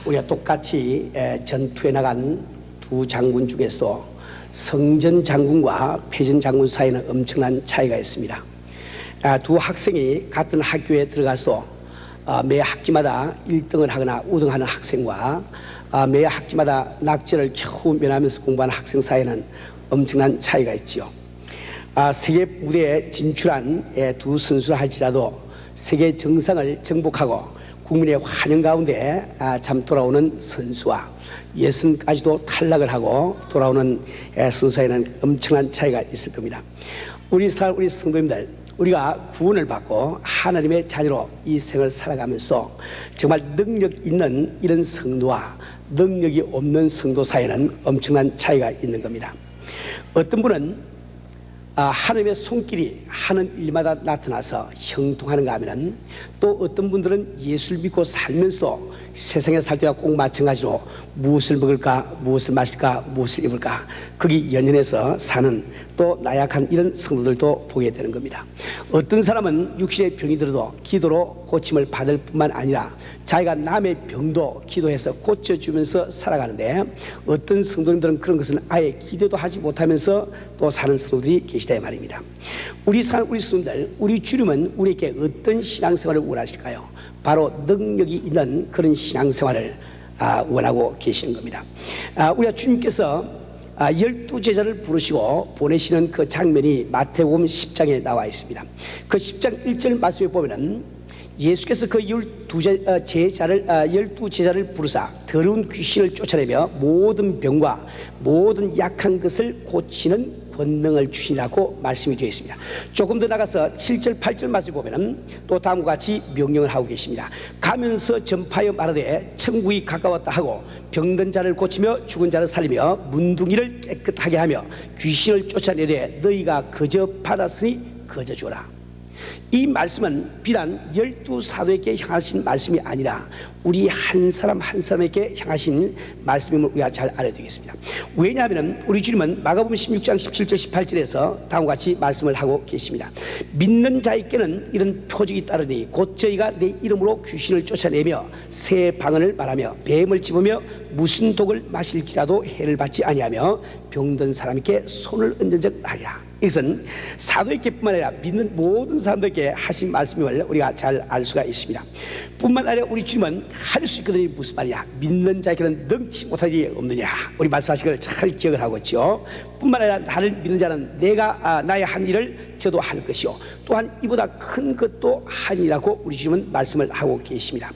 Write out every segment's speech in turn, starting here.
우리가 똑같이 전투에 나간 두 장군 중에서 성전 장군과 패전 장군 사이에는 엄청난 차이가 있습니다. 두 학생이 같은 학교에 들어가서 매 학기마다 1등을 하거나 우등하는 학생과 매 학기마다 낙제를 겨우 면하면서 공부하는 학생 사이에는 엄청난 차이가 있지요. 세계 무대에 진출한 두 선수라 할지라도 세계 정상을 정복하고 국민의 환영 가운데 참 돌아오는 선수와 예선까지도 탈락을 하고 돌아오는 선수 사이에는 엄청난 차이가 있을 겁니다. 우리 성도님들, 우리가 구원을 받고 하나님의 자녀로 이 생을 살아가면서 정말 능력 있는 이런 성도와 능력이 없는 성도 사이에는 엄청난 차이가 있는 겁니다. 어떤 분은 하나님의 손길이 하는 일마다 나타나서 형통하는가 하면, 또 어떤 분들은 예수를 믿고 살면서도 세상에 살 때와 꼭 마찬가지로 무엇을 먹을까, 무엇을 마실까, 무엇을 입을까, 거기 연연해서 사는 또 나약한 이런 성도들도 보게 되는 겁니다. 어떤 사람은 육신의 병이 들어도 기도로 고침을 받을 뿐만 아니라 자기가 남의 병도 기도해서 고쳐주면서 살아가는데, 어떤 성도님들은 그런 것은 아예 기도도 하지 못하면서 또 사는 성도들이 계시다 이 말입니다. 우리 성도들, 우리 주님은 우리에게 어떤 신앙생활을 원하실까요? 바로 능력이 있는 그런 신앙생활을 원하고 계시는 겁니다. 우리가 주님께서 12제자를 부르시고 보내시는 그 장면이 마태복음 10장에 나와 있습니다. 그 10장 1절 말씀에 보면은 예수께서 그 12제자를 부르사 더러운 귀신을 쫓아내며 모든 병과 모든 약한 것을 고치는 권능을 주시라고 말씀이 되어 있습니다. 조금 더 나가서 7절 8절 말씀을 보면은 또 다음과 같이 명령을 하고 계십니다. 가면서 전파하여 말하되 천국이 가까웠다 하고 병든 자를 고치며 죽은 자를 살리며 문둥이를 깨끗하게 하며 귀신을 쫓아내되 너희가 거저 받았으니 거저 주라. 이 말씀은 비단 12사도에게 향하신 말씀이 아니라 우리 한 사람 한 사람에게 향하신 말씀임을 우리가 잘 알아야 되겠습니다. 왜냐하면 우리 주님은 마가복음 16장 17절 18절에서 다음과 같이 말씀을 하고 계십니다. 믿는 자에게는 이런 표적이 따르니 곧 저희가 내 이름으로 귀신을 쫓아내며 새 방언을 말하며 뱀을 집으며 무슨 독을 마실지라도 해를 받지 아니하며 병든 사람에게 손을 얹은 적 아니라. 이것은 사도에게뿐만 아니라 믿는 모든 사람들에게 하신 말씀임을 우리가 잘 알 수가 있습니다. 뿐만 아니라 우리 주님은 할 수 있거든요. 무슨 말이야? 믿는 자에게는 능치 못할 일이 없느냐. 우리 말씀하신 걸 잘 기억을 하고 있죠. 뿐만 아니라 나를 믿는 자는 내가 나의 한 일을 저도 할 것이요 또한 이보다 큰 것도 하리라고 우리 주님은 말씀을 하고 계십니다.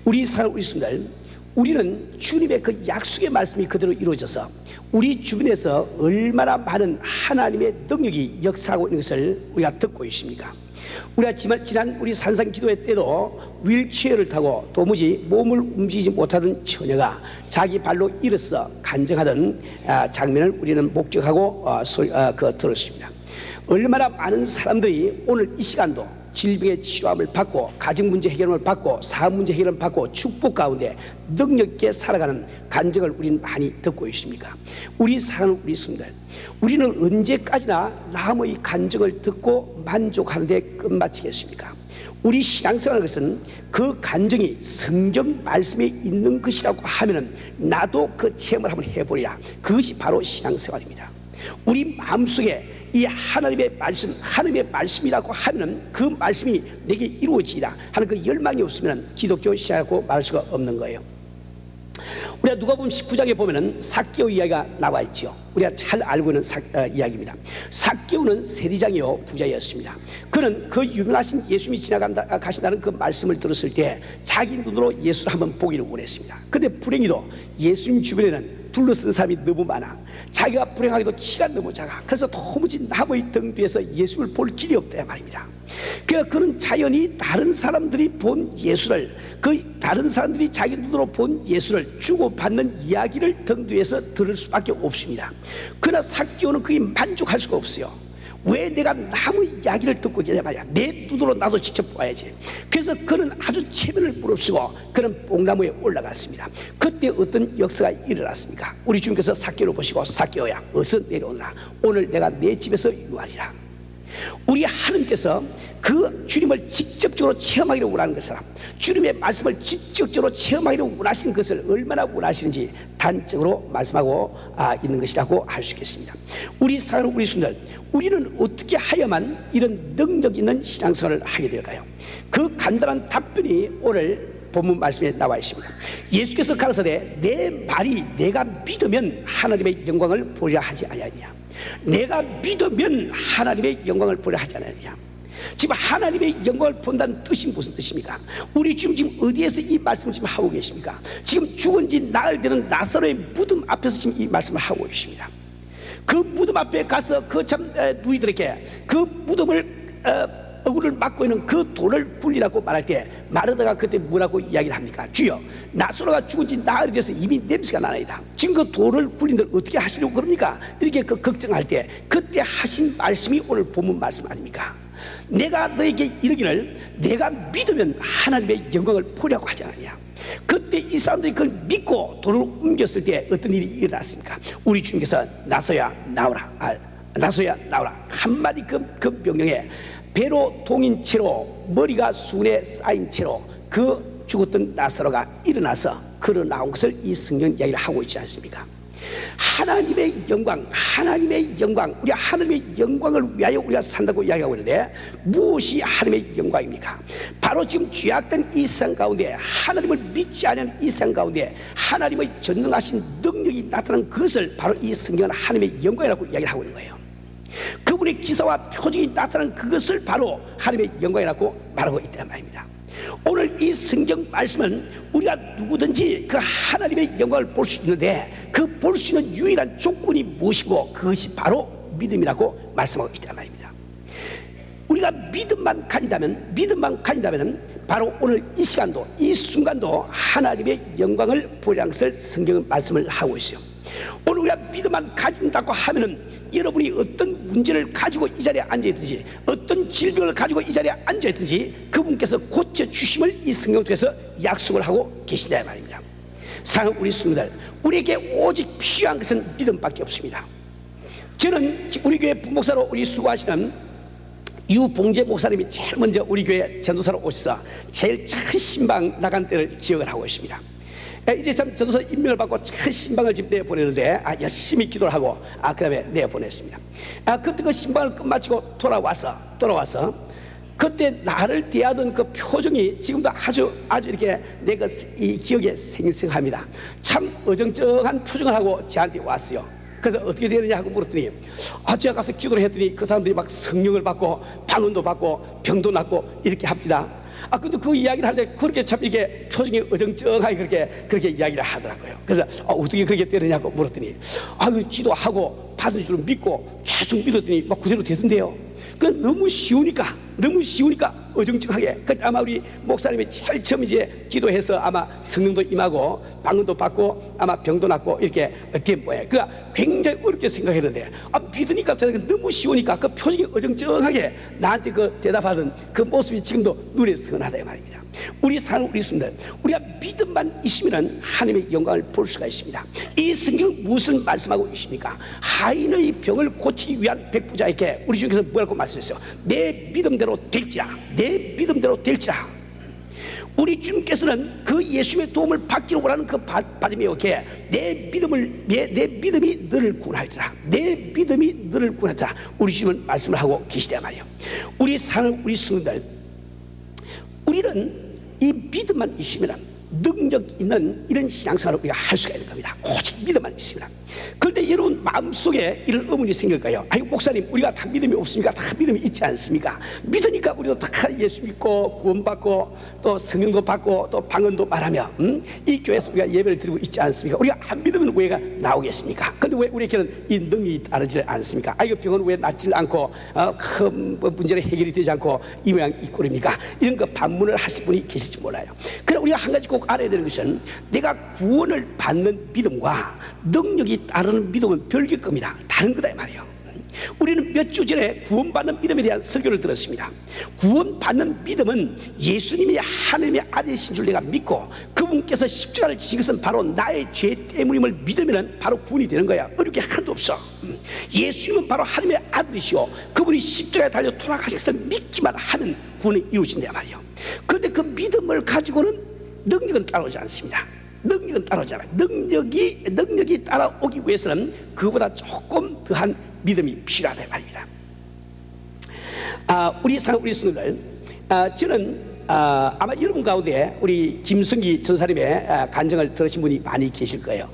우리 성도들, 우리는 주님의 그 약속의 말씀이 그대로 이루어져서 우리 주변에서 얼마나 많은 하나님의 능력이 역사하고 있는 것을 우리가 듣고 있습니까? 우리가 지난 우리 산상 기도회 때도 휠체어를 타고 도무지 몸을 움직이지 못하던 처녀가 자기 발로 일어서 간증하던 장면을 우리는 목격하고 들었습니다. 얼마나 많은 사람들이 오늘 이 시간도 질병의 치료함을 받고 가정문제 해결을 받고 사업문제 해결을 받고 축복 가운데 능력 있게 살아가는 간증을 우리는 많이 듣고 있습니까? 우리 사는 우리 성도들, 우리는 언제까지나 남의 간증을 듣고 만족하는 데 끝마치겠습니까? 우리 신앙생활의 것은 그 간증이 성경 말씀에 있는 것이라고 하면은 나도 그 체험을 한번 해보리라. 그것이 바로 신앙생활입니다. 우리 마음속에 이 하나님의 말씀이라고 하면 그 말씀이 내게 이루어지리라 하는 그 열망이 없으면 기독교 신앙이라고 말할 수가 없는 거예요. 우리가 누가복음 19장에 보면은 삭개오 이야기가 나와 있지요. 우리가 잘 알고 있는 이야기입니다. 삭개오는 세리장이요 부자였습니다. 그는 그 유명하신 예수님이 가신다는 그 말씀을 들었을 때 자기 눈으로 예수를 한번 보기를 원했습니다. 그런데 불행히도 예수님 주변에는 둘러쓴 사람이 너무 많아. 자기가 불행하게도 키가 너무 작아. 그래서 도무지 남의 등 뒤에서 예수를 볼 길이 없다 말입니다. 그는 자연히 다른 사람들이 본 예수를, 다른 사람들이 자기 눈으로 본 예수를 주고받는 이야기를 등 뒤에서 들을 수밖에 없습니다. 그러나 삭개오는 그게 만족할 수가 없어요. 왜 내가 남의 이야기를 듣고 있냐 말이야. 내 눈으로 나도 직접 봐야지. 그래서 그는 아주 체면을 무릅쓰고 그는 뽕나무에 올라갔습니다. 그때 어떤 역사가 일어났습니까? 우리 주님께서 삭개오를 보시고 삭개오야 어서 내려오너라. 오늘 내가 내 집에서 유하리라. 우리 하나님께서 그 주님을 직접적으로 체험하기를 원하는 것은 주님의 말씀을 직접적으로 체험하기를 원하시는 것을 얼마나 원하시는지 단적으로 말씀하고 있는 것이라고 할 수 있겠습니다. 우리 사랑하는 우리 신들, 우리는 어떻게 하야만 이런 능력 있는 신앙생활을 하게 될까요? 그 간단한 답변이 오늘 본문 말씀에 나와 있습니다. 예수께서 가라사대 내 말이 내가 믿으면 하나님의 영광을 보리라 하지 아니하느냐. 내가 믿으면 하나님의 영광을 보리라 하지 아니하느냐. 지금 하나님의 영광을 본다는 뜻이 무슨 뜻입니까? 우리 지금 어디에서 이 말씀을 지금 하고 계십니까? 지금 죽은 지 나흘 되는 나사로의 무덤 앞에서 지금 이 말씀을 하고 계십니다. 그 무덤 앞에 가서 그 참 누이들에게 그 무덤을 얼굴을 막고 있는 그 돌을 굴리라고 말할 때 마르다가 그때 뭐라고 이야기를 합니까? 주여, 나사로가 죽은 지 나흘이 돼서 이미 냄새가 나나이다. 지금 그 돌을 굴린들 어떻게 하시려고 그럽니까? 이렇게 그 걱정할 때 그때 하신 말씀이 오늘 본문 말씀 아닙니까? 내가 너에게 이르기를 내가 믿으면 하나님의 영광을 보려고 하지 않느냐. 그때 이 사람들이 그걸 믿고 돌을 옮겼을 때 어떤 일이 일어났습니까? 우리 주님께서 나서야 나오라, 나서야 나오라 한마디 그 명령에 배로 동인 채로 머리가 수은에 쌓인 채로 그 죽었던 나사로가 일어나서 걸어 나온 것을 이 성경 이야기를 하고 있지 않습니까? 하나님의 영광, 하나님의 영광, 우리 하나님의 영광을 위하여 우리가 산다고 이야기하고 있는데 무엇이 하나님의 영광입니까? 바로 지금 죄악된 이 세상 가운데 하나님을 믿지 않은 이 세상 가운데 하나님의 전능하신 능력이 나타난 것을 바로 이 성경은 하나님의 영광이라고 이야기를 하고 있는 거예요. 그분의 기사와 표징이 나타난 그것을 바로 하나님의 영광이라고 말하고 있단 말입니다. 오늘 이 성경 말씀은 우리가 누구든지 그 하나님의 영광을 볼 수 있는데 그 볼 수 있는 유일한 조건이 무엇이고 그것이 바로 믿음이라고 말씀하고 있단 말입니다. 우리가 믿음만 가진다면 바로 오늘 이 시간도 이 순간도 하나님의 영광을 보리라는 것을 성경은 말씀을 하고 있어요. 오늘 우리가 믿음만 가진다고 하면은 여러분이 어떤 문제를 가지고 이 자리에 앉아있든지 어떤 질병을 가지고 이 자리에 앉아있든지 그분께서 고쳐주심을 이 성경 통해서 약속을 하고 계시다 말입니다. 사랑하는 우리 성도들, 우리에게 오직 필요한 것은 믿음밖에 없습니다. 저는 우리 교회 부목사로 우리 수고하시는 유봉재 목사님이 제일 먼저 우리 교회 전도사로 오셔서 제일 큰 신방 나간 때를 기억을 하고 있습니다. 이제 참 전도사 임명을 받고 큰 신방을 지금 내보내는데 열심히 기도를 하고 그 다음에 내보냈습니다. 그때 그 신방을 끝마치고 돌아와서 그때 나를 대하던 그 표정이 지금도 아주 이렇게 내가 이 기억에 생생합니다. 참 어정쩡한 표정을 하고 저한테 왔어요. 그래서 어떻게 되느냐 하고 물었더니 제가 가서 기도를 했더니 그 사람들이 막 성령을 받고 방언도 받고 병도 낫고 이렇게 합니다. 근데 그 이야기를 하는데 그렇게 참 이게 표정이 어정쩡하게 그렇게 이야기를 하더라고요. 그래서 어떻게 그렇게 되느냐고 물었더니 기도하고 받은 줄 믿고 계속 믿었더니 막 그대로 되던데요. 그 너무 쉬우니까 어정쩡하게. 그때 아마 우리 목사님이 제일 처음 이제 기도해서 아마 성령도 임하고 방언도 받고 아마 병도 낫고 이렇게 된 거예요. 그러니까 굉장히 어렵게 생각했는데 믿으니까 너무 쉬우니까 그 표정이 어정쩡하게 나한테 그 대답하던 그 모습이 지금도 눈에 선하다 이 말입니다. 우리 사는 우리 성도들, 우리가 믿음만 있으면 하나님의 영광을 볼 수가 있습니다. 이 성경 무슨 말씀하고 있습니까? 하인의 병을 고치기 위한 백부자에게 우리 주님께서 뭐라고 말씀했어요? 내 믿음대로 될지라, 내 믿음대로 될지라. 우리 주님께서는 그 예수님의 도움을 받기로 원하는 그 바디메오께 내 믿음이 너를 구원하리라, 내 믿음이 너를 구원하리라 우리 주님은 말씀을 하고 계시단 말이에요. 우리 사는 우리 성도들, 우리는 이 믿음만 있으면 능력 있는 이런 신앙생활을 우리가 할 수가 있는 겁니다. 오직 믿음만 있으면. 그런데 여러분 마음속에 이런 의문이 생길까요? 목사님, 우리가 다 믿음이 없습니까? 다 믿음이 있지 않습니까? 믿으니까 우리도 다 예수 믿고 구원받고 또 성령도 받고 또 방언도 말하며 이 교회에서 우리가 예배를 드리고 있지 않습니까? 우리가 안 믿으면 왜가 나오겠습니까? 그런데 왜 우리에게는 이 능력이 따르지 않습니까? 이 병은 왜 낫질 않고 큰 문제는 해결이 되지 않고 이 모양 이 꼴입니까? 이런 거 반문을 하실 분이 계실지 몰라요. 그러나 우리가 한 가지 꼭 알아야 되는 것은 내가 구원을 받는 믿음과 능력이 따르는 믿음은 별개일 겁니다. 다른 거다 이 말이에요. 우리는 몇 주 전에 구원받는 믿음에 대한 설교를 들었습니다. 구원받는 믿음은 예수님이 하나님의 아들이신 줄 내가 믿고 그분께서 십자가를 지신 것은 바로 나의 죄 때문임을 믿으면 바로 구원이 되는 거야. 어려운 게 하나도 없어. 예수님은 바로 하나님의 아들이시오. 그분이 십자가에 달려 돌아가신 것을 믿기만 하면 구원을 이루신단 말이에요. 그런데 그 믿음을 가지고는 능력은 따라오지 않습니다. 능력은 따라오지 않아요. 능력이 따라오기 위해서는 그보다 조금 더한 믿음이 필요하다 말입니다. 우리 성도들, 저는 아마 여러분 가운데 우리 김승기 전사님의 간증을 들으신 분이 많이 계실 거예요.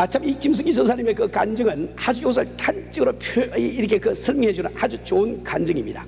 참 이 김승기 전사님의 그 간증은 아주 이것을 단적으로 이렇게 설명해주는 아주 좋은 간증입니다.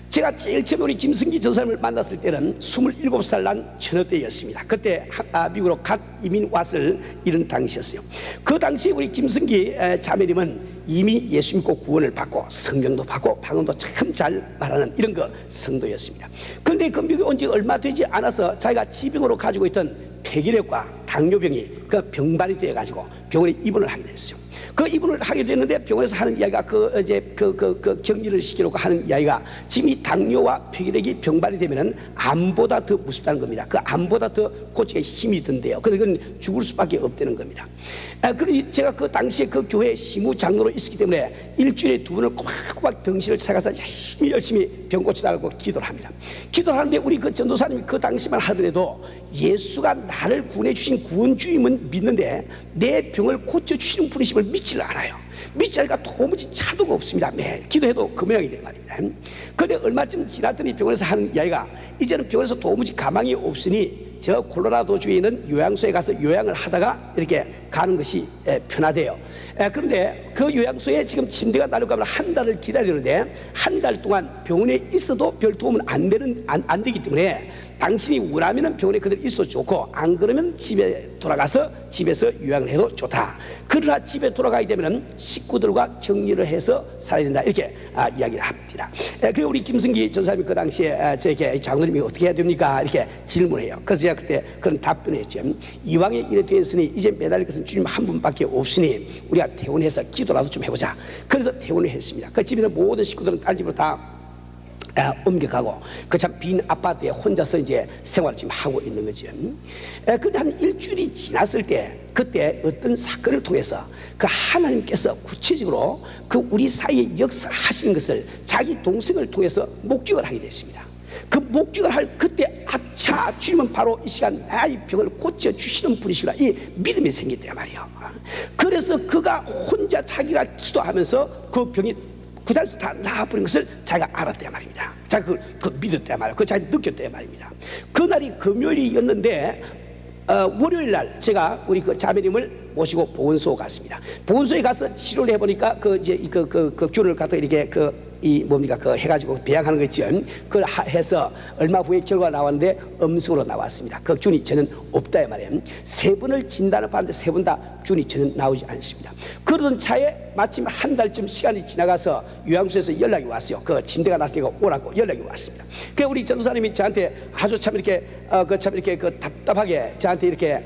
제가 제일 처음에 우리 김승기 전사님을 만났을 때는 27살 난 처녀 때였습니다. 그때 미국으로 갓 이민 왔을 이런 당시였어요. 그 당시에 우리 김승기 자매님은 이미 예수 믿고 구원을 받고 성경도 받고 방언도 참 잘 말하는 이런 그 성도였습니다. 그런데 그 미국에 온 지 얼마 되지 않아서 자기가 지병으로 가지고 있던 폐결핵과 당뇨병이 그 병발이 되어가지고 병원에 입원을 하게 됐어요. 그 입원을 하게 됐는데 병원에서 하는 이야기가 격리를 시키려고 하는 이야기가 지금 이 당뇨와 폐결핵이 병발이 되면은 암보다 더 무섭다는 겁니다. 그 암보다 더 고치기에 힘이 든대요. 그래서 그건 죽을 수밖에 없다는 겁니다. 그러니 제가 그 당시에 그 교회 시무장로로 있었기 때문에 일주일에 2번을 꼬박꼬박 병실을 찾아가서 열심히 병 고치달라고 기도를 합니다. 기도를 하는데 우리 그 전도사님이 그 당시만 하더라도 예수가 나를 구원해 주신 구원주임은 믿는데 내 병을 고쳐주시는 분이심을 믿지를 않아요. 믿지 않으니까 도무지 차도가 없습니다. 매일 기도해도 그 모양이 된 말입니다. 그런데 얼마쯤 지났더니 병원에서 하는 이야기가 이제는 병원에서 도무지 가망이 없으니 저 콜로라도주에 있는 요양소에 가서 요양을 하다가 이렇게 가는 것이 편하대요. 그런데 그 요양소에 지금 침대가 나려고 하면 한 달을 기다리는데 한 달 동안 병원에 있어도 별 도움은 안 되기 때문에 당신이 원하면 병원에 그대로 있어도 좋고 안 그러면 집에 돌아가서 집에서 요양을 해도 좋다. 그러나 집에 돌아가게 되면 식구들과 격리를 해서 살아야 된다. 이렇게 이야기를 합니다. 그리고 우리 김승기 전사님이 그 당시에 저에게 장로님이 어떻게 해야 됩니까? 이렇게 질문해요. 그래서 제가 그때 그런 답변을 했죠. 이왕에 이래 되었으니 이제 매달릴 것은 주님 한 분밖에 없으니 우리가 퇴원해서 기도라도 좀 해보자. 그래서 퇴원을 했습니다. 그 집에 있는 모든 식구들은 딴 집으로 다 옮겨가고 그 참 빈 아파트에 혼자서 이제 생활을 지금 하고 있는 거죠. 그런데 한 일주일이 지났을 때 그때 어떤 사건을 통해서 그 하나님께서 구체적으로 그 우리 사이에 역사하시는 것을 자기 동생을 통해서 목격을 하게 됐습니다. 그 목격을 할 그때 아차 주님은 바로 이 시간 나의 병을 고쳐주시는 분이시구나 이 믿음이 생겼단 말이에요. 그래서 그가 혼자 자기가 기도하면서 그 병이 그 자리에서 다 나아버린 것을 자기가 알았단 말입니다. 자기가 그걸 믿었단 말이에요. 그걸 자기가 느꼈단 말입니다. 그날이 금요일이었는데 월요일 날 제가 우리 그 자매님을 모시고 보건소 갔습니다. 보건소에 가서 치료를 해보니까 그 균을 갖다 이렇게 해가지고 배양하는 거 있죠. 그걸 해서 얼마 후에 결과가 나왔는데 음성으로 나왔습니다. 그 균이 저는 없다 이 말이에요. 3번을 진단을 받는데 3번 다 균이 저는 나오지 않습니다. 그러던 차에 마침 한 달쯤 시간이 지나가서 요양소에서 연락이 왔어요. 그 침대가 났으니까 오라고 연락이 왔습니다. 그 우리 전도사님이 저한테 아주 참 이렇게 답답하게 저한테 이렇게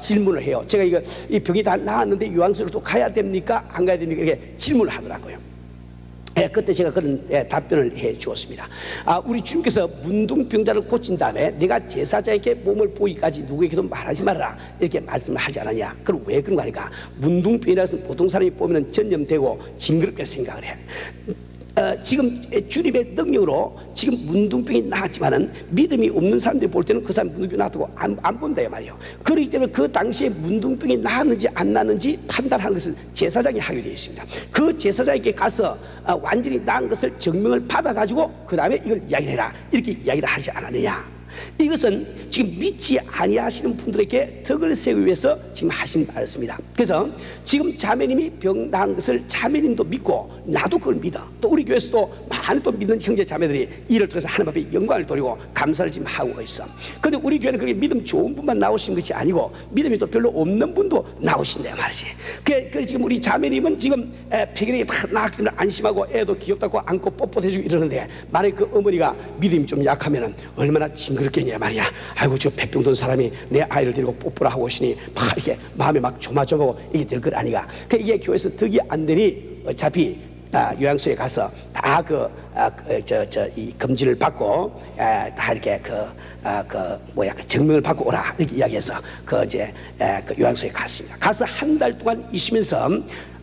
질문을 해요. 제가 이 병이 다 나았는데 요양소를 또 가야 됩니까? 안 가야 됩니까? 이렇게 질문을 하더라고요. 그때 제가 그런 답변을 해 주었습니다. 우리 주님께서 문둥병자를 고친 다음에 내가 제사장에게 몸을 보이기까지 누구에게도 말하지 말아라 이렇게 말씀을 하지 않았냐. 그럼 왜 그런가 하니까 문둥병이라서 보통 사람이 보면 전염되고 징그럽게 생각을 해. 지금 주님의 능력으로 지금 문둥병이 나았지만은 믿음이 없는 사람들이 볼 때는 그 사람이 문둥병이 나았다고 안 본다 말이에요. 그렇기 때문에 그 당시에 문둥병이 나았는지 안 나았는지 판단하는 것은 제사장이 하게 되어 있습니다. 그 제사장에게 가서 완전히 나은 것을 증명을 받아가지고 그 다음에 이걸 이야기를 해라 이렇게 이야기를 하지 않았느냐. 이것은 지금 믿지 아니하시는 분들에게 덕을 세우기 위해서 지금 하신 말씀입니다. 그래서 지금 자매님이 병 나은 것을 자매님도 믿고 나도 그걸 믿어. 또 우리 교회에서도 많은 또 믿는 형제 자매들이 이를 통해서 하나님 앞에 영광을 돌리고 감사를 지금 하고 있어. 그런데 우리 교회는 그렇게 믿음 좋은 분만 나오신 것이 아니고 믿음이 또 별로 없는 분도 나오신다 말이지. 그래서 지금 우리 자매님은 지금 폐결핵이 다 나았기 때문에 안심하고 애도 귀엽다고 안고 뽀뽀해주고 이러는데 만약에 그 어머니가 믿음이 좀 약하면은 얼마나 징그럽겠냐 말이야. 아이고 저 폐병 든 사람이 내 아이를 데리고 뽀뽀를 하고 오시니 막 이렇게 마음에 막 조마조마하고 이게 될 것 아니가. 이게 교회에서 덕이 안 되니 어차피 요양소에 가서 다 이 검진을 받고 다 이렇게 그 증명을 받고 오라 이렇게 이야기해서 그 요양소에 갔습니다. 가서 한 달 동안 있으면서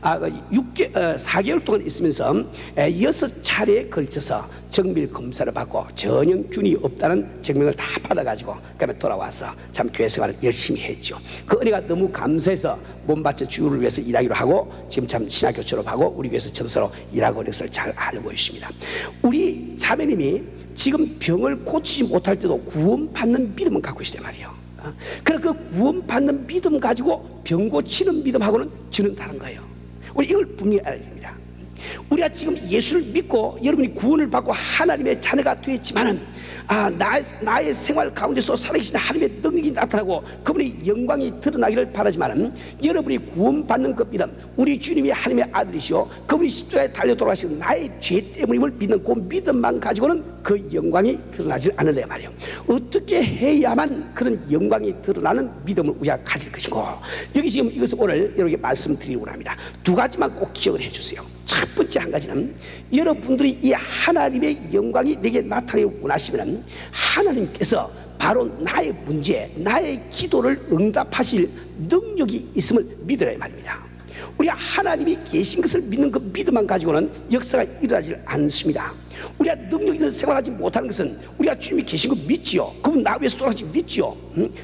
4개월 동안 있으면서 6차례에 걸쳐서 정밀 검사를 받고 전염균이 없다는 증명을 다 받아가지고 그다음에 돌아와서 참 교회 생활을 열심히 했죠. 그 은혜가 너무 감사해서 몸바쳐 주를 위해서 일하기로 하고 지금 참 신학교 졸업하고 우리 교회에서 전도사로 일하고 있는 것을 잘 알고 있습니다. 우리 자매님이 지금 병을 고치지 못할 때도 구원받는 믿음을 갖고 있단 말이에요. 그래서 그 구원받는 믿음 가지고 병 고치는 믿음하고는 저는 다른 거예요. 우리 이걸 분명히 알아야 됩니다. 우리가 지금 예수를 믿고 여러분이 구원을 받고 하나님의 자녀가 되었지만은 나의 생활 가운데서 살아계신 하나님의 능력이 나타나고 그분의 영광이 드러나기를 바라지만은 여러분이 구원받는 그 믿음, 우리 주님이 하나님의 아들이시오 그분이 십자가에 달려 돌아가신 나의 죄 때문임을 믿는 그 믿음만 가지고는 그 영광이 드러나지 않는다 말이에요. 어떻게 해야만 그런 영광이 드러나는 믿음을 우리가 가질 것인고, 여기 지금 이것을 오늘 여러분에게 말씀드리려고 합니다. 두 가지만 꼭 기억을 해주세요. 첫 번째 한 가지는 여러분들이 이 하나님의 영광이 내게 나타나기를 원하시면 하나님께서 바로 나의 문제, 나의 기도를 응답하실 능력이 있음을 믿으라 말입니다. 우리가 하나님이 계신 것을 믿는 그 믿음만 가지고는 역사가 일어나지 않습니다. 우리가 능력 있는 생활하지 못하는 것은 우리가 주님이 계신 거 믿지요. 그분 나 위해서 돌아가시 믿지요.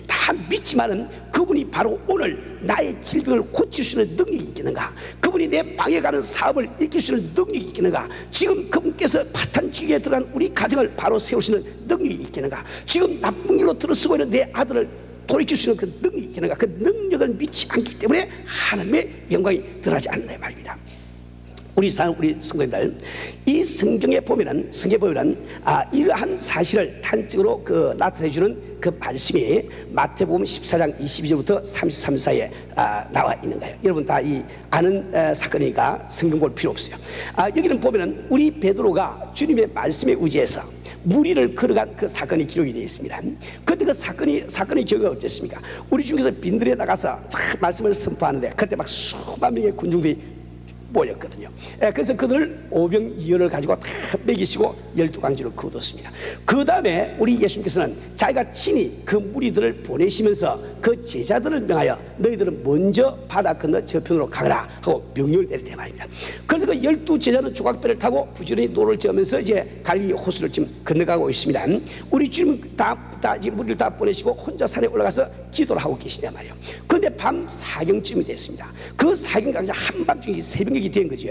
다 믿지만은 그분이 바로 오늘 나의 질병을 고칠 수 있는 능력이 있겠는가? 그분이 내 망해가는 사업을 일으킬 수 있는 능력이 있겠는가? 지금 그분께서 파탄지기에 들어간 우리 가정을 바로 세울 수 있는 능력이 있겠는가? 지금 나쁜 길로 들어서고 있는 내 아들을 돌이킬 수 있는 그 능력이 있겠는가? 그 능력을 믿지 않기 때문에 하나님의 영광이 드러나지 않는다 말입니다. 우리 성도님들, 이 성경에 보면은 이러한 사실을 단적으로 나타내주는 그 말씀이 마태복음 14장 22절부터 33절 사이에 나와 있는 거예요. 여러분 다 아는 사건이니까 성경 볼 필요 없어요. 여기는 보면은 우리 베드로가 주님의 말씀에 의지해서 무리를 걸어간 그 사건이 기록이 되어 있습니다. 그때 그 사건의 기억이 어땠습니까? 우리 중에서 빈들에 나가서 참 말씀을 선포하는데 그때 막 수만 명의 군중들이 모였거든요. 그래서 그들을 오병이어를 가지고 다 먹이시고 12강주를 거뒀습니다. 그 다음에 우리 예수님께서는 자기가 친히 그 무리들을 보내시면서 그 제자들을 명하여 너희들은 먼저 바다 건너 저편으로 가거라 하고 명령을 내릴 때 말입니다. 그래서 그 12제자는 조각배를 타고 부지런히 노를 저으면서 이제 갈릴리 호수를 지금 건너가고 있습니다. 우리 주님은 무리를 다 보내시고 혼자 산에 올라가서 기도를 하고 계시단 말이에요. 그런데 밤 4경쯤이 됐습니다. 그 4경까지 한밤중에 새벽이 된 거죠.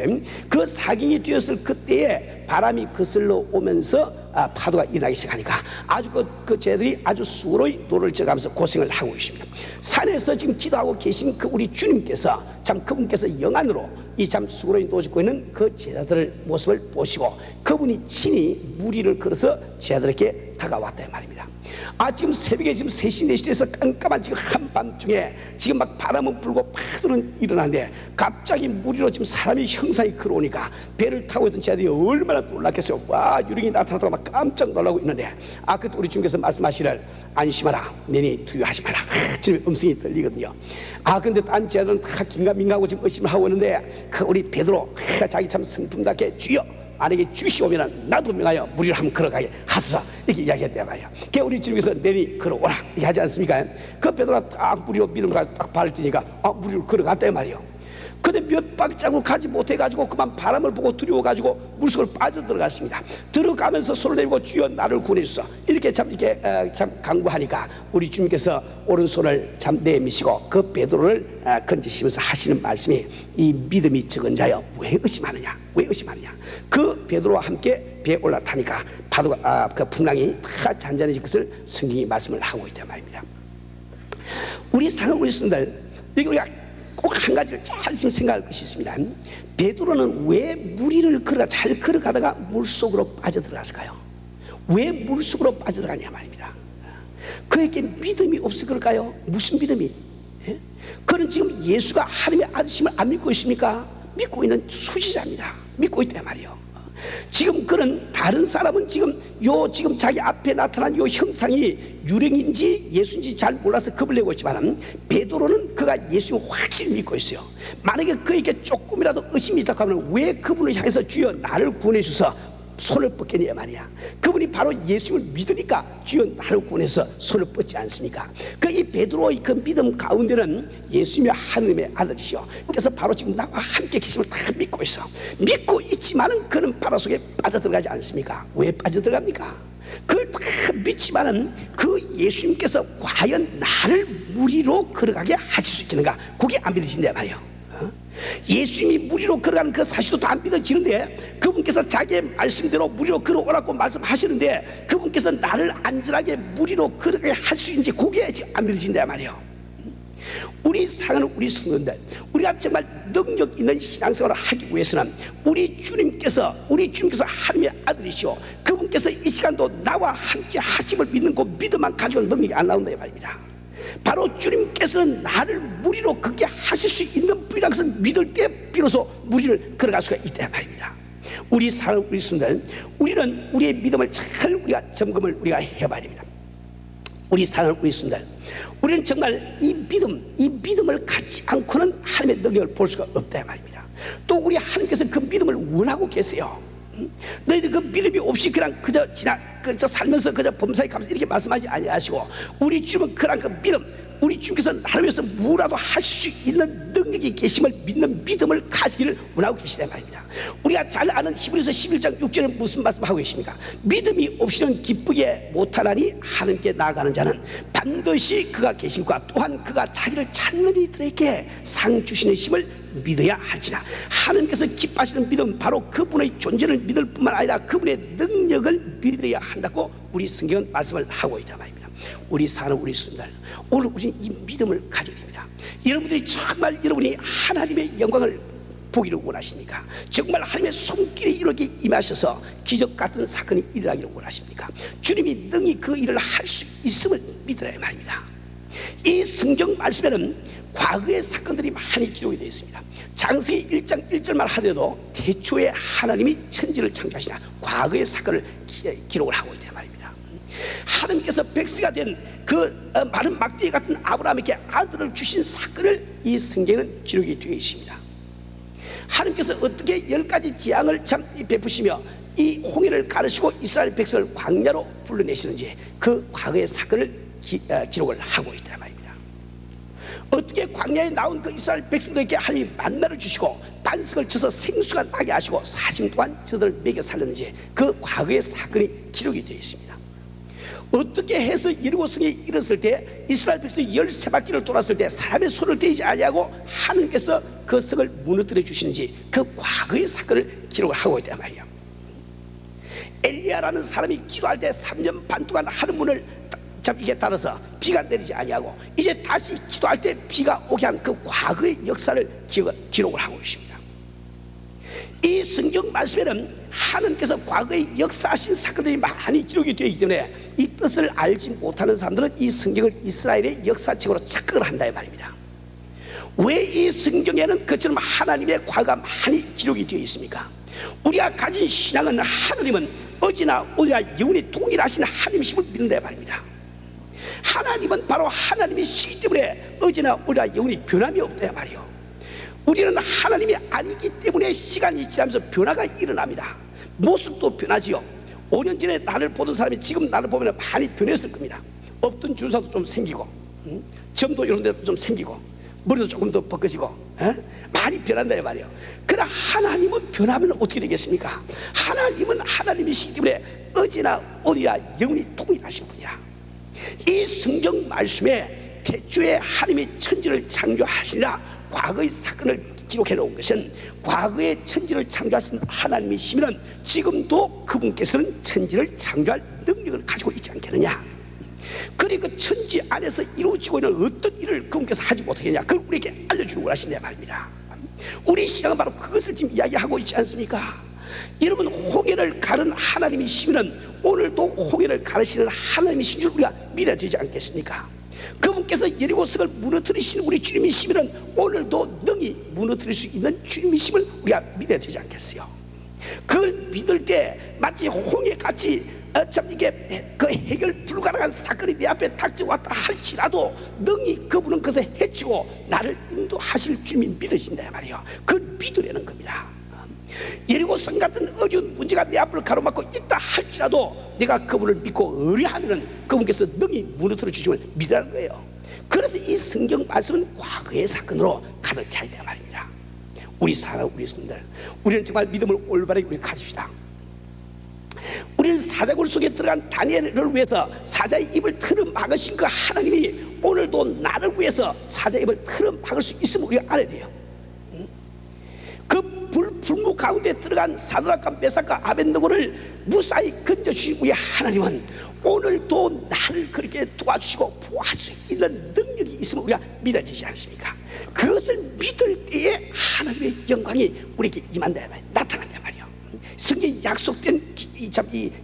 그 4경이 되었을 그때에 바람이 거슬러 오면서 파도가 일어나기 시작하니까 아주 그 제자들이 아주 수고로이 노를 져가면서 고생을 하고 있습니다. 산에서 지금 기도하고 계신 그 우리 주님께서 참 그분께서 영안으로 이 참 수고로이 노 젓고 있는 그 제자들의 모습을 보시고 그분이 친히 무리를 걸어서 제자들에게 다가왔다 말입니다. 지금 새벽에 지금 3시 4시 돼서 깜깜한 지금 한밤중에 지금 막 바람은 불고 파도는 일어나는데 갑자기 무리로 지금 사람이 형상이 걸어오니까 배를 타고 있던 제자들이 얼마나 놀랐겠어요. 와, 유령이 나타나다가 막 깜짝 놀라고 있는데 그때 우리 주님께서 말씀하시를 안심하라, 내니 두려워하지 말라. 주님의 음성이 들리거든요. 근데 딴 제자들은 다 긴가민가하고 지금 의심을 하고 있는데 그 우리 베드로 자기 참 성품답게 주여 만약에 주시오면 나도 명하여 무리를 한번 걸어가게 하소서 이렇게 이야기했단 말이야. 그게 우리 주님께서 내니 걸어오라 이렇게 하지 않습니까? 그 베드로가 딱 무리로 믿음과 딱 발을 뛰니까 무리를 걸어갔단 말이에요. 근데 몇 발자국 가지 못해가지고 그만 바람을 보고 두려워가지고 물속을 빠져들어갔습니다. 들어가면서 손을 내밀고 주여 나를 구원해주소서 이렇게 참 간구하니까 우리 주님께서 오른손을 참 내미시고 그 베드로를 건지시면서 하시는 말씀이 이 믿음이 적은 자여 왜 의심하느냐, 왜 의심하느냐. 그 베드로와 함께 배에 올라타니까 파도가 그 풍랑이 다 잔잔해질 것을 성경이 말씀을 하고 있단 말입니다. 우리 사랑하는 우리들, 여기 우리가 꼭 한 가지를 잘 생각할 것이 있습니다. 베드로는 왜 무리를 잘 걸어가다가 물속으로 빠져들어갔을까요? 왜 물속으로 빠져들어가냐 말입니다. 그에게 믿음이 없을 걸까요? 무슨 믿음이? 그는 지금 예수가 하나님의 아들심을 안 믿고 있습니까? 믿고 있는 수지자입니다. 믿고 있단 말이에요. 지금 그런 다른 사람은 지금 자기 앞에 나타난 요 형상이 유령인지 예수인지 잘 몰라서 겁을 내고 있지만, 베드로는 그가 예수님을 확실히 믿고 있어요. 만약에 그에게 조금이라도 의심이 있다고 하면 왜 그분을 향해서 주여 나를 구원해 주소 손을 뻗겠냐 말이야. 그분이 바로 예수님을 믿으니까 주여 나를 구원해서 손을 뻗지 않습니까? 이 베드로의 그 믿음 가운데는 예수님이 하느님의 아들이시오. 그래서 바로 지금 나와 함께 계심을 다 믿고 있어. 믿고 있지만은 그는 바다 속에 빠져들어가지 않습니까? 왜 빠져들어갑니까? 그걸 다 믿지만은 그 예수님께서 과연 나를 무리로 걸어가게 하실 수 있겠는가? 그게 안 믿어진단 말이에요. 예수님이 무리로 걸어가는 그 사실도 다 안 믿어지는데, 그분께서 자기의 말씀대로 무리로 걸어오라고 말씀하시는데, 그분께서 나를 안전하게 무리로 걸어가게 할 수 있는지 그게 지금 안 믿어진단 말이에요. 우리 사랑하는 우리 성도들, 우리가 정말 능력 있는 신앙생활을 하기 위해서는 우리 주님께서 하나님의 아들이시오, 그분께서 이 시간도 나와 함께 하심을 믿는 그 믿음만 가지고는 능력이 안 나온다 이 말입니다. 바로 주님께서는 나를 무리로 걷게 하실 수 있는 분이라는 것을 믿을 때 비로소 무리를 걸어갈 수가 있다 말입니다. 우리 사랑하는 우리 성도들, 우리는 우리의 믿음을 잘 우리가 점검을 우리가 해봐야 됩니다. 우리 사랑하는 우리 성도들, 우리는 정말 이 믿음을 갖지 않고는 하나님의 능력을 볼 수가 없다 말입니다. 또 우리 하나님께서 그 믿음을 원하고 계세요. 너희들 그 믿음이 없이 그냥 그저 살면서 그저 범사에 감사 이렇게 말씀하지 아니하시고, 우리 주님은 그런 그 믿음, 우리 주님께서 나를 위해서 무엇라도 하실 수 있는 능력이 계심을 믿는 믿음을 가지기를 원하고 계시단 말입니다. 우리가 잘 아는 히브리서 11장 6절에 무슨 말씀하고 계십니까? 믿음이 없이는 기쁘게 못하나니 하나님께 나아가는 자는 반드시 그가 계심과 또한 그가 자기를 찾는 이들에게 상 주시는 힘을 믿어야 할지라. 하나님께서 기뻐하시는 믿음, 바로 그분의 존재를 믿을 뿐만 아니라 그분의 능력을 믿어야 한다고 우리 성경은 말씀을 하고 있단 말입니다. 우리 사는 우리 순간, 오늘 우리는 이 믿음을 가져야 됩니다. 여러분들이 정말 여러분이 하나님의 영광을 보기를 원하십니까? 정말 하나님의 손길이 이렇게 임하셔서 기적 같은 사건이 일어나기를 원하십니까? 주님이 능히 그 일을 할 수 있음을 믿으라 말입니다. 이 성경 말씀에는 과거의 사건들이 많이 기록이 되어 있습니다. 창세기 1장 1절만 하더라도 태초에 하나님이 천지를 창조하시나 과거의 사건을 기록을 하고 있단 말입니다. 하나님께서 백세가 된 그 많은 막대기 같은 아브라함에게 아들을 주신 사건을 이 성경에는 기록이 되어 있습니다. 하나님께서 어떻게 10가지 재앙을 베푸시며 이 홍해를 가르시고 이스라엘 백성을 광야로 불러내시는지 그 과거의 사건을 기록을 하고 있단 말입니다. 어떻게 광야에 나온 그 이스라엘 백성들에게 하나님이 만나를 주시고 반석을 쳐서 생수가 나게 하시고 40년 동안 저들을 먹여 살렸는지 그 과거의 사건이 기록이 되어 있습니다. 어떻게 해서 여리고성에 이르렀을 때 이스라엘 백성이 13바퀴를 돌았을 때 사람의 손을 대지 아니하고 하나님께서 그 성을 무너뜨려 주시는지 그 과거의 사건을 기록을 하고 있단 말이에요. 엘리야라는 사람이 기도할 때 3년 반 동안 하늘 문을 잡히게 닫아서 비가 내리지 아니하고 이제 다시 기도할 때 비가 오게 한 그 과거의 역사를 기록을 하고 있습니다. 이 성경 말씀에는 하나님께서 과거에 역사하신 사건들이 많이 기록이 되어 있기 때문에 이 뜻을 알지 못하는 사람들은 이 성경을 이스라엘의 역사책으로 착각을 한다 이 말입니다. 왜 이 성경에는 그처럼 하나님의 과거가 많이 기록이 되어 있습니까? 우리가 가진 신앙은 하나님은 어제나 오늘나 영원히 동일하신 하나님이심을 믿는다 이 말입니다. 하나님은 바로 하나님이시기 때문에 어제나 오늘나 영원히 변함이 없다 말이요. 우리는 하나님이 아니기 때문에 시간이 지나면서 변화가 일어납니다. 모습도 변하지요. 5년 전에 나를 보던 사람이 지금 나를 보면 많이 변했을 겁니다. 없던 주사도 좀 생기고 점도 이런 데도 좀 생기고 머리도 조금 더 벗겨지고 많이 변한다 이 말이에요. 그러나 하나님은 변하면 어떻게 되겠습니까? 하나님은 하나님이시기 때문에 어제나 오늘이나 영원히 동일하신 분이야. 이 성경 말씀에 태초에 하나님이 천지를 창조하시니라 과거의 사건을 기록해 놓은 것은 과거의 천지를 창조하신 하나님이시면 지금도 그분께서는 천지를 창조할 능력을 가지고 있지 않겠느냐. 그리고 그 천지 안에서 이루어지고 있는 어떤 일을 그분께서 하지 못하겠냐, 그걸 우리에게 알려주는 원하신다 말입니다. 우리 신앙은 바로 그것을 지금 이야기하고 있지 않습니까? 여러분, 홍해를 가른 하나님이시면 오늘도 홍해를 가르시는 하나님이신 줄 우리가 믿어야 되지 않겠습니까? 그분께서 여리고성을 무너뜨리시는 우리 주님이시면 오늘도 능히 무너뜨릴 수 있는 주님이심을 우리가 믿어야 되지 않겠어요? 그걸 믿을 때 마치 홍해같이 참 이게 그 해결 불가능한 사건이 내 앞에 닥쳐왔다 할지라도 능히 그분은 그것을 해치고 나를 인도하실 주님이 믿으신다 말이에요. 그걸 믿으려는 겁니다. 예리고성 같은 어려운 문제가 내 앞을 가로막고 있다 할지라도 내가 그분을 믿고 의뢰하면은 그분께서 능히 무너뜨려 주심을 믿으라는 거예요. 그래서 이 성경 말씀은 과거의 사건으로 가득 차 있단 말입니다. 우리 사랑 우리 성들, 우리는 정말 믿음을 올바르게 우리 가집시다. 우리는 사자굴 속에 들어간 다니엘을 위해서 사자의 입을 틀어 막으신 그 하나님이 오늘도 나를 위해서 사자의 입을 틀어 막을 수 있으면 우리가 알아야 돼요. 그 불무 가운데 들어간 사드락과 메삭과 아벳느고를 무사히 건져주신 우리 하나님은 오늘도 나를 그렇게 도와주시고 보호할 수 있는 능력이 있으면 우리가 믿어야 되지 않습니까? 그것을 믿을 때에 하나님의 영광이 우리에게 임한다 말이에요. 나타난다 말이에요. 성경에 약속된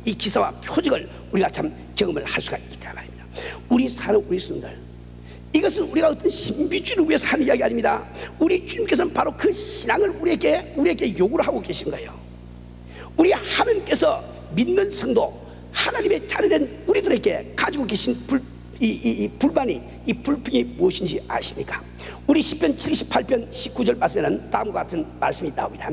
이 기사와 표적을 우리가 참 경험을 할 수가 있다 말입니다. 우리 사는 우리 성도들, 이것은 우리가 어떤 신비주의를 위해서 하는 이야기 아닙니다. 우리 주님께서는 바로 그 신앙을 우리에게 요구를 하고 계신 거예요. 우리 하나님께서 믿는 성도, 하나님의 자녀된 우리들에게 가지고 계신 불평이 무엇인지 아십니까? 우리 시편 78편 19절 말씀에는 다음과 같은 말씀이 나옵니다.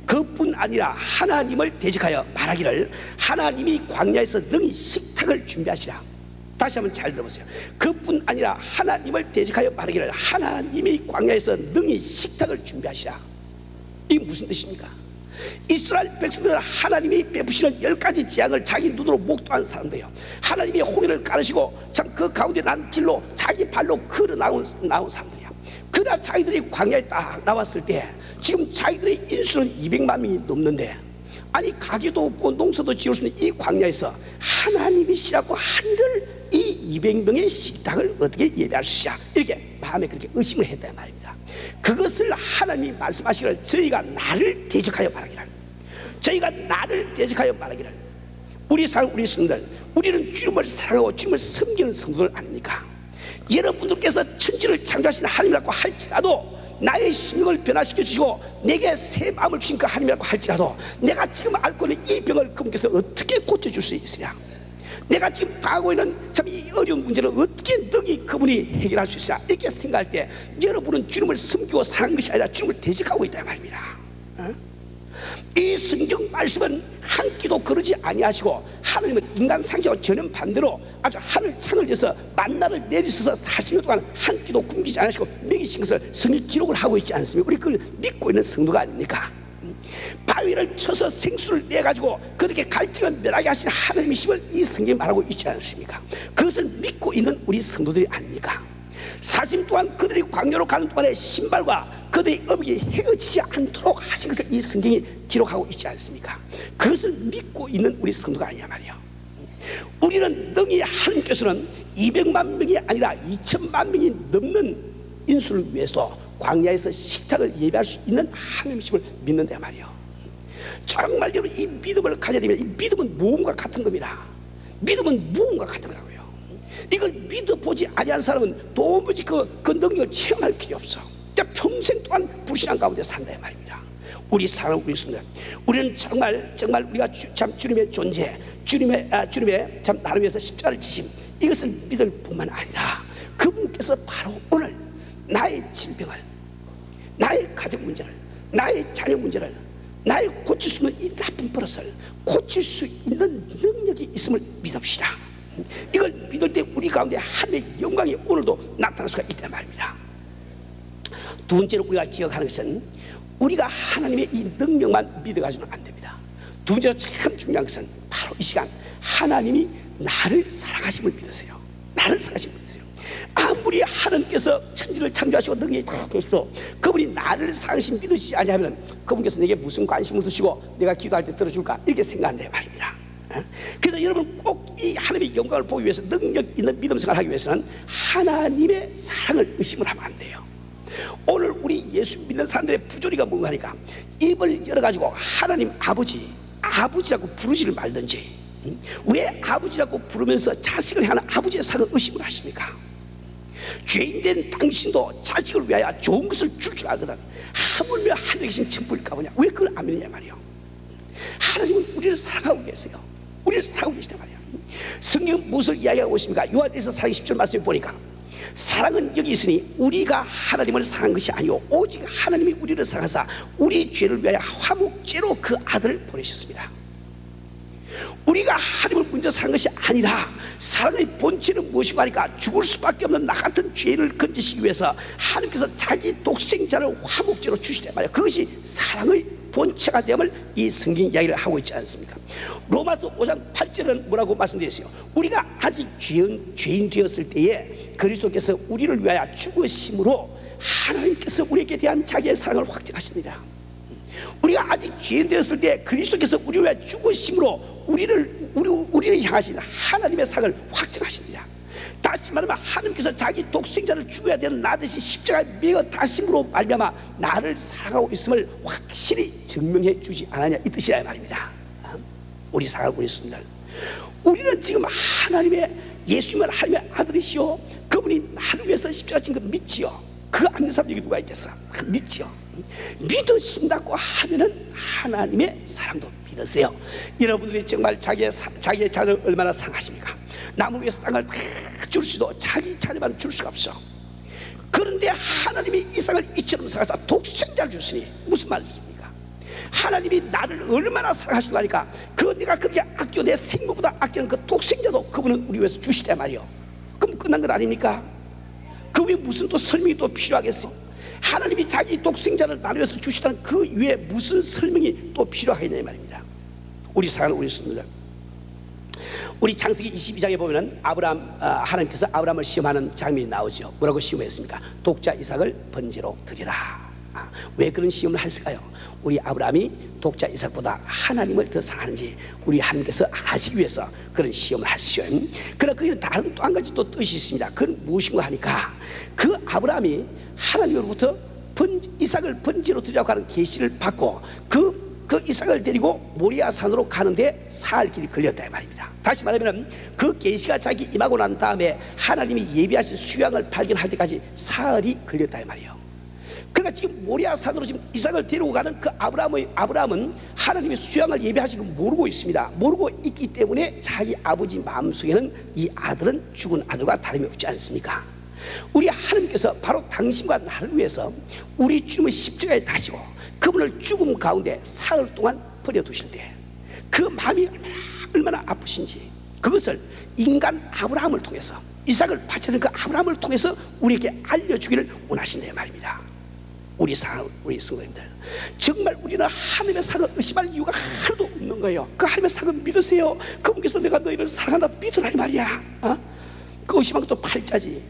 그뿐 아니라 하나님을 대적하여 말하기를 하나님이 광야에서 능히 식탁을 준비하시라. 다시 한번 잘 들어보세요. 그뿐 아니라 하나님을 대적하여 말하기를 하나님이 광야에서 능히 식탁을 준비하시라. 이게 무슨 뜻입니까? 이스라엘 백성들은 하나님이 베푸시는 10가지 재앙을 자기 눈으로 목도한 사람들이에요. 하나님이 홍해를 가르시고 참 그 가운데 난 길로 자기 발로 걸어 나온 사람들이야. 그러나 자기들이 광야에 딱 나왔을 때 지금 자기들의 인수는 200만 명이 넘는데, 아니 가게도 없고 농사도 지을 수 있는 이 광야에서 하나님이시라고 한들 이 200명의 식탁을 어떻게 예배할 수 있냐, 이렇게 마음에 그렇게 의심을 했단 말입니다. 그것을 하나님이 말씀하시기를 저희가 나를 대적하여 말하기를, 저희가 나를 대적하여 말하기를. 우리 성도들, 우리는 주님을 사랑하고 주님을 섬기는 성도들 아닙니까? 여러분들께서 천지를 창조하신 하나님이라고 할지라도, 나의 심령을 변화시켜 주시고 내게 새 마음을 주신 그 하나님이라고 할지라도, 내가 지금 앓고 있는 이 병을 그분께서 어떻게 고쳐줄 수 있으냐, 내가 지금 당하고 있는 참 이 어려운 문제를 어떻게 능히 그분이 해결할 수 있으냐, 이렇게 생각할 때 여러분은 주님을 섬기고 사랑하는 것이 아니라 주님을 대적하고 있다 말입니다. 이 성경 말씀은 한 끼도 거르지 아니하시고 하나님은 인간 상식과 전혀 반대로 아주 하늘 창을 여서 만나를 내리셔서 40년 동안 한 끼도 굶기지 않으시고 먹이신 것을 성이 기록을 하고 있지 않습니까? 우리 그걸 믿고 있는 성도가 아닙니까? 바위를 쳐서 생수를 내가지고 그렇게 갈증을 멸하게 하신 하나님이심을 이 성경이 말하고 있지 않습니까? 그것을 믿고 있는 우리 성도들이 아닙니까? 40년 동안 그들이 광야로 가는 동안에 신발과 그들의 어묵이 헤어지지 않도록 하신 것을 이 성경이 기록하고 있지 않습니까? 그것을 믿고 있는 우리 성도가 아니냐 말이에요. 우리는 능히 하나님께서는 200만 명이 아니라 2천만 명이 넘는 인수를 위해서 광야에서 식탁을 예배할 수 있는 하나님이심을 믿는다 말이에요. 정말 여러분, 이 믿음을 가져야 되면, 이 믿음은 모험과 같은 겁니다. 믿음은 모험과 같은 거라고요. 이걸 믿어보지 아니한 사람은 도무지 그 능력을 체험할 길이 없어. 그러니까 평생 동안 불신앙 가운데 산다 말입니다. 우리 사랑하고 있습니다. 우리는 정말 우리가 참 주님의 존재, 주님의 참 나를 위해서 십자가를 지심, 이것을 믿을 뿐만 아니라 그분께서 바로 오늘 나의 질병을, 나의 가정 문제를, 나의 자녀 문제를, 나의 고칠 수 있는 이 나쁜 버릇을 고칠 수 있는 능력이 있음을 믿읍시다. 이걸 믿을 때 우리 가운데 하나님의 영광이 오늘도 나타날 수가 있단 말입니다. 두 번째로 우리가 기억하는 것은 우리가 하나님의 이 능력만 믿어가지고는 안 됩니다. 두 번째로 참 중요한 것은 바로 이 시간 하나님이 나를 사랑하심을 믿으세요. 나를 사랑하심을 믿으세요. 아무리 하나님께서 천지를 창조하시고 능력이 다 계시도 그분이 나를 사랑하심 믿으시지 아니하면 그분께서 내게 무슨 관심을 두시고 내가 기도할 때 들어줄까, 이렇게 생각한다 말입니다. 그래서 여러분 꼭 이 하나님의 영광을 보기 위해서, 능력 있는 믿음 생활을 하기 위해서는 하나님의 사랑을 의심을 하면 안 돼요. 오늘 우리 예수 믿는 사람들의 부조리가 뭔가 하니까 입을 열어가지고 하나님 아버지라고 부르지를 말든지, 왜 아버지라고 부르면서 자식을 향한 아버지의 사랑을 의심을 하십니까? 죄인된 당신도 자식을 위하여 좋은 것을 줄 알거든 하물며 하늘에 계신 천부일까 보냐, 왜 그걸 안 믿느냐 말이요. 하나님은 우리를 사랑하고 계세요. 우리를 사랑하고 계시단 말이에요. 성경은 무엇을 이야기하고 있습니까? 요한일서 4장 10절 말씀에 보니까 사랑은 여기 있으니 우리가 하나님을 사랑한 것이 아니오 오직 하나님이 우리를 사랑하사 우리 죄를 위하여 화목제로 그 아들을 보내셨습니다. 우리가 하나님을 먼저 사랑한 것이 아니라 사랑의 본질은 무엇이고 하니까 죽을 수밖에 없는 나 같은 죄를 건지시기 위해서 하나님께서 자기 독생자를 화목제로 주시단 말이에요. 그것이 사랑의 본체가 되음을 이 성경 이야기를 하고 있지 않습니까? 로마서 5장 8절은 뭐라고 말씀드렸어요? 우리가 아직 죄인 되었을 때에 그리스도께서 우리를 위하여 죽으심으로 하나님께서 우리에게 대한 자기의 사랑을 확증하시느니라. 우리가 아직 죄인 되었을 때 그리스도께서 우리를 위하여 죽으심으로 우리를 향하신 하나님의 사랑을 확증하시느니라. 다시 말하면 하나님께서 자기 독생자를 죽어야 되는 나 대신 십자가에 매어 다심으로 말미암아 나를 사랑하고 있음을 확실히 증명해 주지 않았냐 이 뜻이라 말입니다. 우리 사랑하고 있습니다. 우리는 지금 하나님의 예수님은 하나님의 아들이시오. 그분이 나를 위해서 십자가 진 거 믿지요. 그 안 믿는 사람 여기 누가 있겠어? 믿지요. 믿으신다고 하면은 하나님의 사랑도 믿으세요. 여러분들이 정말 자기의 자녀를 얼마나 사랑하십니까? 나무 위에서 땅을 다 줄 수도 자기 자녀만 줄 수가 없어. 그런데 하나님이 이 땅을 이처럼 사랑하사 독생자를 주시니 무슨 말입니까? 하나님이 나를 얼마나 사랑하시는 거니까 그 내가 그렇게 아껴 내 생명보다 아끼는 그 독생자도 그분은 우리 위해서 주시단 말이요. 그럼 끝난 것 아닙니까? 그 위에 무슨 또 설명이 또 필요하겠어? 하나님이 자기 독생자를 나를 위해서 주시다는 그 위에 무슨 설명이 또 필요하겠냐 말입니다. 우리 사랑하는 우리 성도들, 우리 창세기 22장에 보면은 하나님께서 아브라함을 시험하는 장면이 나오죠. 뭐라고 시험했습니까? 독자 이삭을 번제로 드리라. 왜 그런 시험을 했을까요? 우리 아브라함이 독자 이삭보다 하나님을 더 사랑하는지 우리 하나님께서 아시기 위해서 그런 시험을 하시죠. 그러나 거기는 다른 또 한 가지 또 뜻이 있습니다. 그건 무엇인가 하니까 그 아브라함이 하나님으로부터 이삭을 번제로 드리라고 하는 계시를 받고 그 이삭을 데리고 모리아 산으로 가는데 사흘 길이 걸렸다 이 말입니다. 다시 말하면 그 계시가 자기 임하고 난 다음에 하나님이 예비하신 수양을 발견할 때까지 사흘이 걸렸다 이 말이에요. 그러니까 지금 모리아 산으로 지금 이삭을 데리고 가는 그 아브라함은 하나님의 수양을 예비하신 걸 모르고 있습니다. 모르고 있기 때문에 자기 아버지 마음속에는 이 아들은 죽은 아들과 다름이 없지 않습니까? 우리 하나님께서 바로 당신과 나를 위해서 우리 주님을 십자가에 다시고 그분을 죽음 가운데 사흘 동안 버려두실 때 그 마음이 얼마나 아프신지 그것을 인간 아브라함을 통해서 이삭을 바치는 그 아브라함을 통해서 우리에게 알려주기를 원하신다 말입니다. 우리 성도님들, 정말 우리는 하나님의 사랑을 의심할 이유가 하나도 없는 거예요. 그 하나님의 사랑을 믿으세요. 그분께서 내가 너희를 사랑한다 믿으라 이 말이야. 그 의심한 것도 팔자지.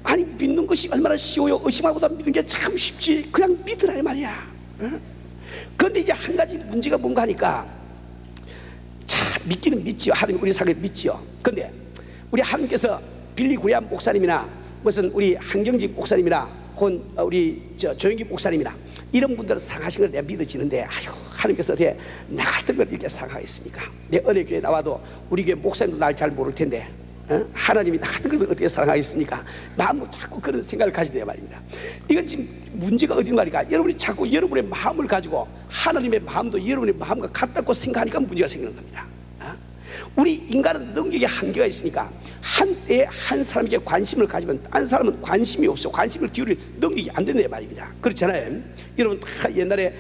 아니 믿는 것이 얼마나 쉬워요. 의심하고도 믿는 게 참 쉽지. 그냥 믿으라 이 말이야. 그런데 이제 한 가지 문제가 뭔가 하니까 참 믿기는 믿지요. 하나님 우리 사랑을 믿지요. 그런데 우리 하나님께서 빌리 구리암 목사님이나 무슨 우리 한경직 목사님이나 혹은 우리 조영기 목사님이나 이런 분들을 사랑하시는 걸 내가 믿어지는데 아유 하나님께서 어떻게 나 같은 걸 이렇게 사랑하겠습니까? 내 은혜교회 나와도 우리 교회 목사님도 날 잘 모를 텐데 하나님이 나 같은 것을 어떻게 사랑하겠습니까? 마음으로 자꾸 그런 생각을 가지네요 말입니다. 이건 지금 문제가 어딘가 하니까 여러분이 자꾸 여러분의 마음을 가지고 하나님의 마음도 여러분의 마음과 같다고 생각하니까 문제가 생기는 겁니다. 우리 인간은 능력에 한계가 있으니까 한때에 한 사람에게 관심을 가지면 딴 사람은 관심이 없어. 관심을 기울일 능력이 안 된다 말입니다. 그렇잖아요. 여러분 다 옛날에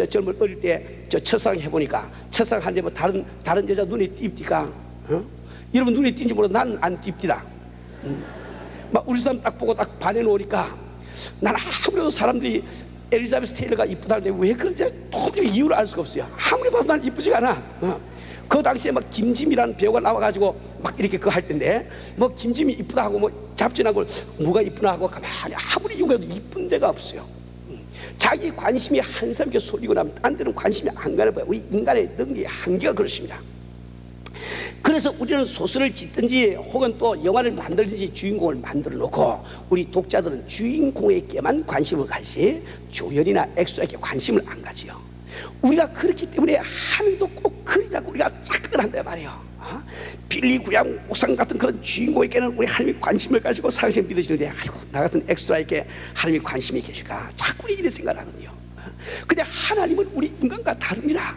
젊은 어릴 때 첫사랑 해보니까 첫사랑 한데 뭐 다른 여자 눈에 띄입니까? 여러분 눈에 띈지 몰라도 나는 안 띄입니다. 막 우리 사람 딱 보고 딱 반해놓으니까 나는 아무래도 사람들이 엘리자베스 테일러가 이쁘다 하는데 왜 그런지 도저히 이유를 알 수가 없어요. 아무리 봐도 난 이쁘지가 않아. 그 당시에 막 김지미라는 배우가 나와가지고 막 이렇게 그거 할 텐데 뭐 김지미 이쁘다 하고 뭐 잡지나고 누가 이쁘나 하고 가만히 아무리 이용해도 이쁜 데가 없어요. 자기 관심이 한 사람에게 쏠리고 나면 딴 데는 관심이 안 가는 거예요. 우리 인간의 능력의 한계가 그렇습니다. 그래서 우리는 소설을 짓든지 혹은 또 영화를 만들든지 주인공을 만들어 놓고 우리 독자들은 주인공에게만 관심을 가지 조연이나 엑소에게 관심을 안 가지요. 우리가 그렇기 때문에 하나님도 꼭 그리라고 우리가 착각을 한단 말이에요. 빌리 구리암 목사 같은 그런 주인공에게는 우리 하나님이 관심을 가지고 사랑을 믿으시는데 아이고 나 같은 엑스트라에게 하나님이 관심이 계실까 자꾸 이런 생각을 하거든요. 근데 하나님은 우리 인간과 다릅니다.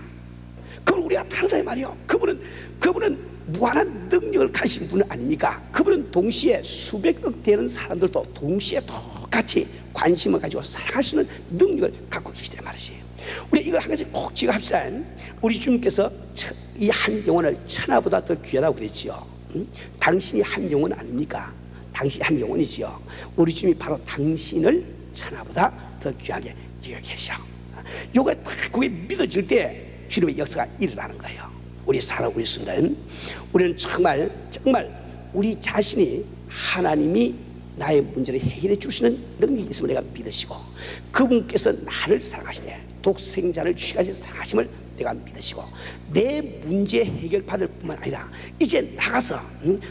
그건 우리가 다르다 이 말이에요. 그분은 무한한 능력을 가진 분은 아닙니까? 그분은 동시에 수백억 되는 사람들도 동시에 똑같이 관심을 가지고 사랑할 수 있는 능력을 갖고 계시단 말이에요. 우리 이걸 한 가지 꼭 기억합시다. 우리 주님께서 이 한 영혼을 천하보다 더 귀하다고 그랬지요. 당신이 한 영혼 아닙니까? 당신이 한 영혼이지요. 우리 주님이 바로 당신을 천하보다 더 귀하게 여기계셔. 요거 딱 그게 믿어질 때 주님의 역사가 일어나는 거예요. 우리 살아오고 있습니다. 우리는 정말 우리 자신이 하나님이 나의 문제를 해결해 주시는 능력이 있음을 내가 믿으시고, 그분께서 나를 사랑하시네, 독생자를 주시까지 사랑하심을 내가 믿으시고, 내 문제 해결 받을 뿐만 아니라 이제 나가서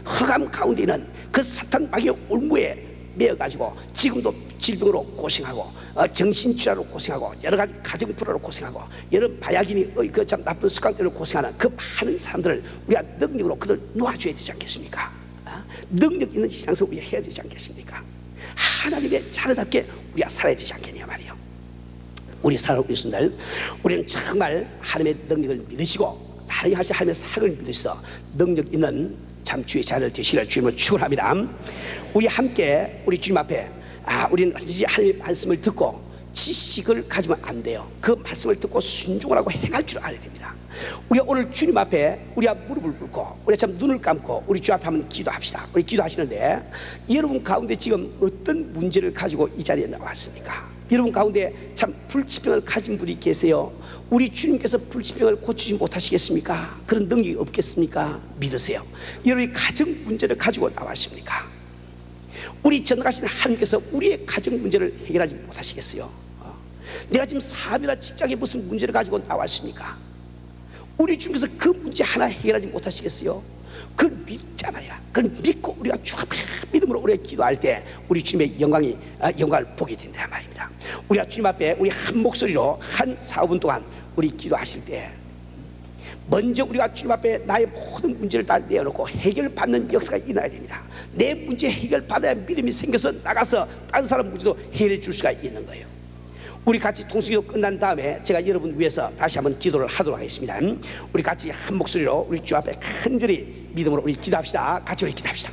흑암 가운데 있는 그 사탄 마귀의 올무에 매어가지고 지금도 질병으로 고생하고 정신질환으로 고생하고 여러 가지 가정 불화로 고생하고 여러 마약인이 그 참 나쁜 습관들로 고생하는 그 많은 사람들을 우리가 능력으로 그들 놓아줘야 되지 않겠습니까? 능력 있는 신앙생활 우리가 해야 되지 않겠습니까? 하나님의 자녀답게 우리가 살아야 되지 않겠냐 말이에요. 우리 살아오고 있습니다. 우리는 정말 하나님의 능력을 믿으시고 하나님의 사랑을 믿으셔서 능력 있는 참 주의 자녀들 되시기를 주님을 축원합니다. 우리 함께 우리 주님 앞에 우리는 하나님의 말씀을 듣고 지식을 가지면 안 돼요. 그 말씀을 듣고 순종을 하고 행할 줄 알아야 됩니다. 우리가 오늘 주님 앞에 우리가 무릎을 꿇고 우리가 참 눈을 감고 우리 주 앞에 한번 기도합시다. 우리 기도하시는데, 여러분 가운데 지금 어떤 문제를 가지고 이 자리에 나왔습니까? 여러분 가운데 참 불치병을 가진 분이 계세요. 우리 주님께서 불치병을 고치지 못하시겠습니까? 그런 능력이 없겠습니까? 믿으세요. 여러분이 가정 문제를 가지고 나왔습니까? 우리 전능하신 하나님께서 우리의 가정 문제를 해결하지 못하시겠어요? 내가 지금 사업이나 직장에 무슨 문제를 가지고 나왔습니까? 우리 주님께서 그 문제 하나 해결하지 못하시겠어요? 그걸 믿잖아요. 그걸 믿고 우리가 주 앞에 믿음으로 우리가 기도할 때 우리 주님의 영광을 보게 된다 말입니다. 우리가 주님 앞에 우리 한 목소리로 한 4-5분 동안 우리 기도하실 때, 먼저 우리가 주님 앞에 나의 모든 문제를 다 내어놓고 해결받는 역사가 일어나야 됩니다. 내 문제 해결받아야 믿음이 생겨서 나가서 다른 사람 문제도 해결해 줄 수가 있는 거예요. 우리 같이 통수기도 끝난 다음에 제가 여러분 위해서 다시 한번 기도를 하도록 하겠습니다. 우리 같이 한 목소리로 우리 주 앞에 간절히 믿음으로 우리 기도합시다. 같이 우리 기도합시다.